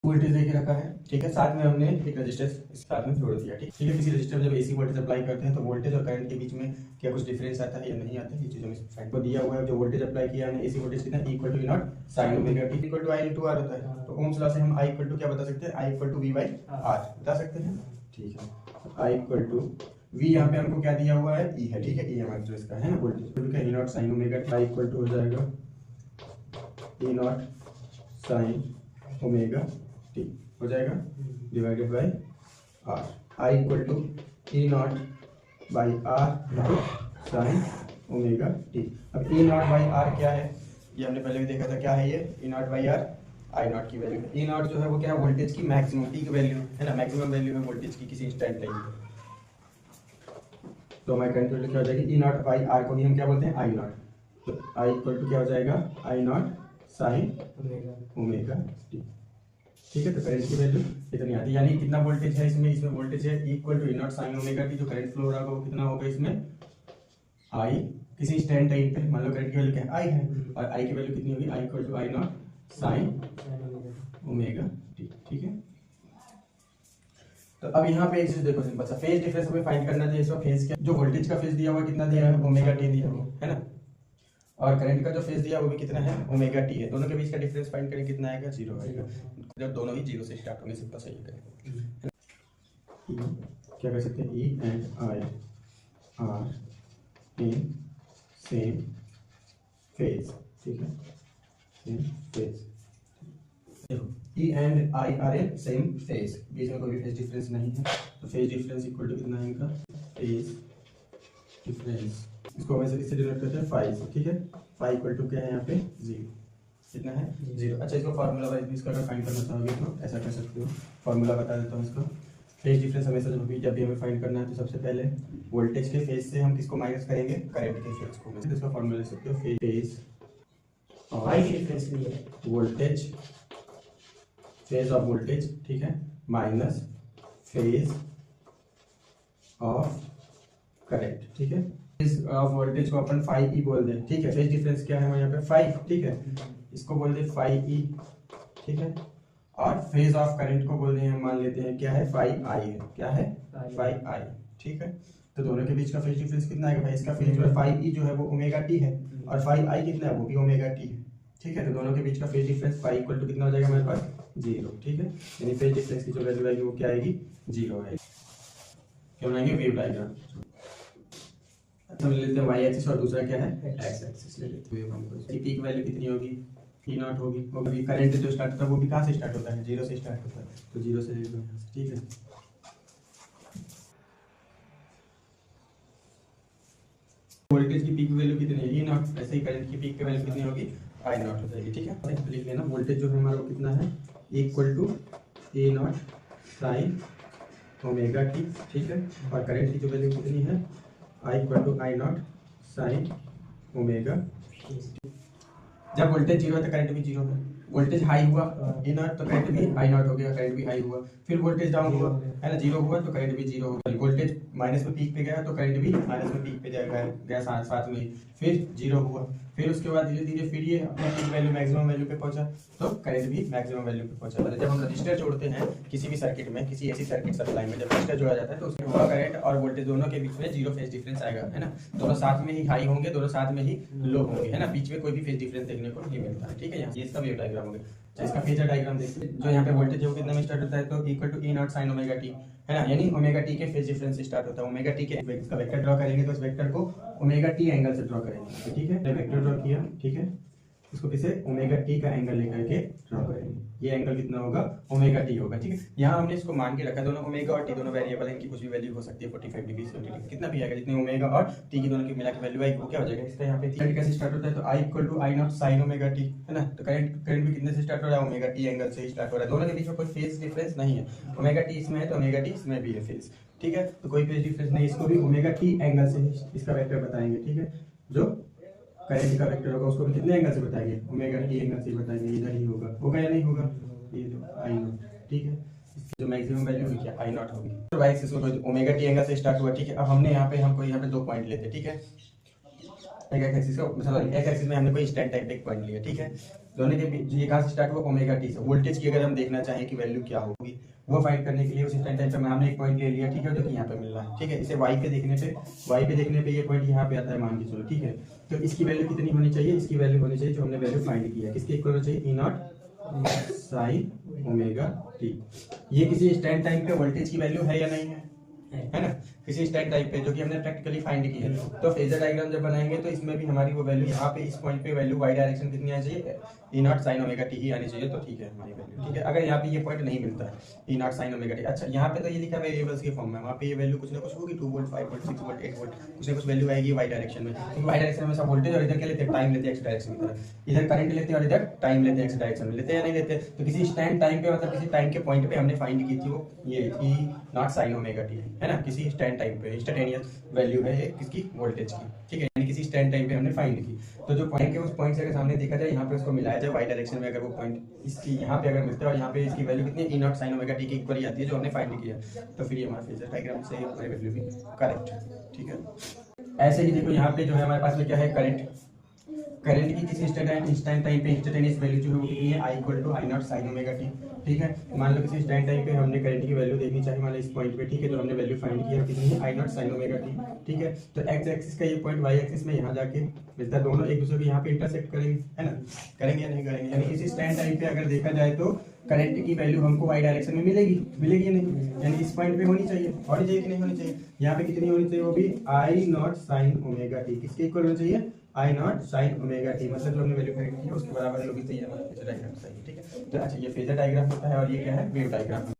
Voltage देके रखा है, ठीक है। साथ में हमने एक रेजिस्टेंस साथ में जोड़ दिया, ठीक है। किसी रेजिस्टर में जब एसी वोल्टेज अप्लाई करते हैं तो वोल्टेज और करंट के बीच में क्या कुछ डिफरेंस आता है या नहीं आता है, ये चीज हमें फाइंड को दिया हुआ है। जो वोल्टेज अप्लाई किया हमने एसी वोल्टेज कितना equal to E0 sin omega t equal to I into R होता है। तो ओम्स लॉ से हम I इक्वल टू क्या बता सकते हैं, I equal to V by R बता सकते हैं, ठीक है। I इक्वल टू V यहाँ पे हमको क्या दिया हुआ है, E है, ठीक है। E हमारा जो इसका है ना वोल्टेज का E0 sin omega t equal to हो जाएगा E0 sin ओमेगा t हो जाएगा divided by R। I equal to E0 by R sin omega t। अब E0 बाई R क्या है, ये हमने पहले भी देखा था, क्या है ये E0 बाई R I0 की वैल्यू। E0 जो है वो क्या है, वोल्टेज की मैक्सिमम पीक वैल्यू है ना, मैक्सिमम वैल्यू है वोल्टेज की किसी इंस्टेंट टाइम पे। तो हमारे करंट वैल्यू क्या हो जाएगी, E0 बाई R को भी हम क्या बोलते हैं I0। तो I इक्वल टू क्या हो जाएगा I0 sin ओमेगा t, ठीक है। तो करंट की वैल्यू इतनी आती है, यानी कितना वोल्टेज है इसमें, इसमें वोल्टेज है equal to E0 sin omega t। जो करंट फ्लो हो रहा होगा वो कितना होगा इसमें I किसी स्टैंड टाइम पे, मान लो करंट की वैल्यू क्या है I है, और I की वैल्यू कितनी होगी I equal to I0 sin omega t, ठीक है। तो अब यहाँ पे एक चीज देखो सिंपल सा, फेज डिफरेंस हमें फाइंड करना चाहिए। इसका फेज क्या, जो वोल्टेज का फेज दिया हुआ कितना दिया है ओमेगा t दिया हुआ है ना, और करंट का जो फेज दिया वो भी कितना है ओमेगा t है। दोनों के बीच का डिफरेंस फाइंड करें कितना आएगा, 0 आएगा। जब दोनों ही 0 से स्टार्ट होंगे, सिंपल सा ये करें, क्या कर सकते हैं, E and I are in same phase, ठीक है, सेम फेज। देखो E and I are in same phase, बीच में कोई भी फेज डिफरेंस नहीं है। तो फेज डिफरेंस इक्वल टू कितना है इनका, फेज डिफरेंस, इसको हम ऐसे डिनोट करते हैं फाई से, ठीक है। फाई इक्वल टू क्या है यहाँ पे 0, कितना है 0। अच्छा इसको फार्मूला वाइज भी इसका अगर फाइंड करना चाहोगे तो ऐसा कर सकते हो, फार्मूला बता देता हूँ इसका। फेज डिफरेंस हमेशा जब भी हमें फाइंड करना है तो सबसे पहले वोल्टेज के फेज से हम किसको माइनस करेंगे, करंट के फेज को। तो इसका फार्मूला लिख सकते हो, phase voltage, phase of voltage, ठीक है, माइनस फेज ऑफ करंट, ठीक है। फेज ऑफ वोल्टेज को अपन फाई ई बोल दें, ठीक है। फेज डिफरेंस क्या है हमारे यहाँ पे फाई, ठीक है, इसको बोल दे फाई ई, ठीक है। और फेज ऑफ करंट को बोल दें हम, मान लेते हैं क्या है फाई आई है, क्या है फाई आई, ठीक है। तो दोनों के बीच का फेज डिफरेंस कितना है भाई, इसका फेज जो है फाई ई जो है वो ओमेगा टी है, और फाई आई कितना है वो भी ओमेगा टी है, ठीक है। तो दोनों के बीच का phase difference phi equal to कितना हो जाएगा हमारे पास 0, ठीक है। यानी फेज डिफरेंस की जो वैल्यू आएगी वो क्या आएगी 0 आएगी। क्या बनाएंगे, वेव डायग्राम। हम ले लेते हैं y एक्सिस और दूसरा क्या है x एक्सिस ले लेते हैं। हमको इसकी पीक वैल्यू कितनी होगी, E0 होगी। और अभी करंट जो स्टार्ट होता है वो भी कहाँ से स्टार्ट होता है, 0 से स्टार्ट होता है। तो 0 से 0, ठीक है। वोल्टेज की पीक वैल्यू कितनी है E0, ऐसे ही करंट की पीक वैल्यू कितनी होगी I0 हो जाएगी, ठीक है। तो लिख लेना वोल्टेज जो है हमारा वो कितना है equal to E0 sin omega t, ठीक है। और करंट की जो वैल्यू कितनी है I equal to I0 sin omega. जब वोल्टेज 0 है तो करंट भी 0 है। वोल्टेज हाई हुआ E0 तो करंट भी I0 हो गया, करंट भी हाई हुआ। फिर वोल्टेज डाउन हुआ है ना, 0 हुआ तो करंट भी 0 होगा। वोल्टेज माइनस में पीक पे गया तो करंट भी माइनस में पीक पे जाएगा, गया साथ में ही। फिर 0 हुआ, फिर उसके बाद धीरे धीरे फिर ये अपने पीक वैल्यू मैक्सिमम वैल्यू पे पहुंचा तो करंट भी मैक्सिमम वैल्यू पे पहुंचा। जब हम रजिस्टर जोड़ते हैं किसी भी सर्किट में, किसी ऐसी सर्किट सप्लाई में जब रजिस्टर जोड़ा जाता है तो उसमें करंट और वोल्टेज दोनों के बीच में 0 फेज डिफरेंस आएगा, है ना। दोनों साथ में ही हाई होंगे, दोनों साथ में ही लो होंगे, है ना। बीच में कोई भी फेज डिफरेंस देखने को नहीं मिलता है, ठीक है। ये इसका वेव डायग्राम हो गया। इसका फेजर डायग्राम देखिए, जो यहाँ पे वोल्टेज है वो कितना में स्टार्ट होता है तो equal to E0 sin omega t, है ना। यानी ओमेगा t के फेज डिफरेंस से स्टार्ट होता है। ओमेगा t के इसका वेक्टर ड्रॉ करेंगे तो इस वेक्टर को ओमेगा t एंगल से ड्रॉ करेंगे, ठीक है। वेक्टर ड्रॉ किया, ठीक है, इसको किसे ओमेगा t का एंगल लेकर के ड्रॉ करेंगे। ये एंगल कितना होगा ओमेगा t होगा, ठीक है। यहाँ हमने इसको मान के रखा, दोनों ओमेगा और t दोनों वेरिएबल है, इनकी कुछ भी वैल्यू हो सकती है, 45 डिग्री 70 डिग्री कितना भी आएगा। जितने ओमेगा और t की दोनों की मिला के वैल्यू आएगी वो क्या हो जाएगा। इसका यहाँ पे करंट कैसे स्टार्ट होता है तो I equal to I0 sin omega t, है ना। तो करंट भी कितने से स्टार्ट हो रहा है ओमेगा t एंगल से स्टार्ट हो रहा है। दोनों के बीच में कोई फेज डिफरेंस नहीं है। ओमेगा t इसमें है तो ओमेगा t इसमें भी है फेज, ठीक है। तो कोई फेज डिफरेंस नहीं, इसको भी ओमेगा t एंगल से इसका वेक्टर बताएंगे, ठीक है। जो करंट का वेक्टर होगा उसको भी कितने एंगल से बताएंगे ओमेगा t एंगल से बताएंगे। इधर ही होगा या नहीं होगा, ये जो I0, ठीक है। जो मैक्सिमम वैल्यू होगी क्या I0 होगी। तो y एक्सिस को ओमेगा t एंगल से स्टार्ट हुआ, ठीक है। अब हमने यहाँ पे दो पॉइंट लेते, ठीक है। एक एक्सिस में हमने कोई स्टैंड टाइप एक पॉइंट लिया, ठीक है। दोनों के बीच ये कहाँ से स्टार्ट हुआ, ओमेगा टी से। वोल्टेज की अगर हम देखना चाहें कि वैल्यू क्या होगी, वो फाइंड करने के लिए उस इंस्टेंट टाइम पे हमने एक पॉइंट ले लिया, ठीक है, जो कि यहाँ पे मिल रहा है, ठीक है। इसे वाई पे देखने पे ये पॉइंट यहाँ पे आता है, मान के चलो, ठीक है। तो इसकी वैल्यू कितनी होनी चाहिए, इसकी वैल्यू होनी चाहिए जो हमने वैल्यू फाइंड किया, किसके इक्वल होना चाहिए, ई नॉट साइन ओमेगा टी। ये किसी स्टैंड टाइम पे वोल्टेज की वैल्यू है या नहीं है ना, किसी स्टैंड टाइप पे, जो कि हमने प्रैक्टिकली फाइंड की है। तो फेजर डायग्राम जब बनाएंगे तो इसमें भी हमारी वो वैल्यू यहाँ पे इस पॉइंट पे वैल्यू वाई डायरेक्शन कितनी आनी चाहिए, ई नॉट साइन ओमेगा टी ही आनी चाहिए, तो ठीक है हमारी वैल्यू, ठीक है। अगर यहाँ पे ये पॉइंट नहीं मिलता है ई नॉट साइन ओमेगा टी, अच्छा यहाँ पे तो ये लिखा है वेरिएबल्स के फॉर्म में, वहाँ पे ये वैल्यू कुछ ना कुछ होगी, 2 वोल्ट 5 वोल्ट 6 वोल्ट 8 वोल्ट, कुछ ना कुछ वैल्यू आएगी वाई डायरेक्शन में, क्योंकि वाई डायरेक्शन में सब वोल्टेज, और इधर क्या लेते हैं, टाइम लेते हैं एक्स डायरेक्शन की तरफ, इधर करंट लेते हैं और इधर टाइम लेते हैं एक्स डायरेक्शन में, लेते हैं या नहीं लेते। तो किसी स्टैंड टाइम पे, मतलब किसी टाइम के पॉइंट पे हमने फाइंड की थी वो ये ई नॉट साइन ओमेगा टी है ना, किसी स्टैंड टाइम पे इंस्टेंटेनियस वैल्यू है ये किसकी, वोल्टेज की, ठीक है, यानी किसी स्टैंड टाइम पे हमने फाइंड की। तो जो पॉइंट है उस पॉइंट से अगर सामने देखा जाए, यहाँ पे उसको मिलाया जाए वाई डायरेक्शन में, अगर वो पॉइंट इसकी यहाँ पे अगर मिलता है और यहाँ पे इसकी वैल्यू कितनी है, ई नॉट साइन ओमेगा टी की इक्वल ही आती है जो हमने फाइंड किया, तो फिर ये हमारा फेजर डायग्राम से हमारी वैल्यू भी करेक्ट, ठीक है। ऐसे ही देखो यहाँ पे जो है हमारे पास में क्या है, करंट की किसी इंस्टेंट टाइम पे इंस्टेंटेनियस वैल्यू जो है वो कितनी है, I equal to I naught sine omega T, ठीक है। मान लो किसी स्टैंड टाइम पे हमने करंट की वैल्यू देखनी चाहिए, मान लो इस पॉइंट पे, ठीक है, तो हमने वैल्यू फाइंड किया कितनी है, आई नॉट साइन ओमेगा टी, ठीक है। तो एक्स एक्सिस का ये पॉइंट वाई एक्सिस में यहाँ जाके मिलता है, दोनों एक दूसरे को यहाँ पे इंटरसेक्ट करेंगे, है ना, करेंगे या नहीं करेंगे, यानी इसी स्टैंड टाइम पे अगर देखा जाए तो करंट की वैल्यू हमको वाई डायरेक्शन में मिलेगी या नहीं, यानी इस पॉइंट पे होनी चाहिए कि नहीं होनी चाहिए, यहाँ पे कितनी होनी चाहिए, वो भी आई नॉट साइन ओमेगा टी, किसके इक्वल होना चाहिए, आई नॉट साइन ओमेगा टी, मतलब जो हमने वैल्यू फाइंड की है उसके बराबर होगी, तो ये हमारा फेजर डायग्राम सही है, ठीक है। तो अच्छा ये फेजर डायग्राम होता है और ये क्या है, वेव डायग्राम।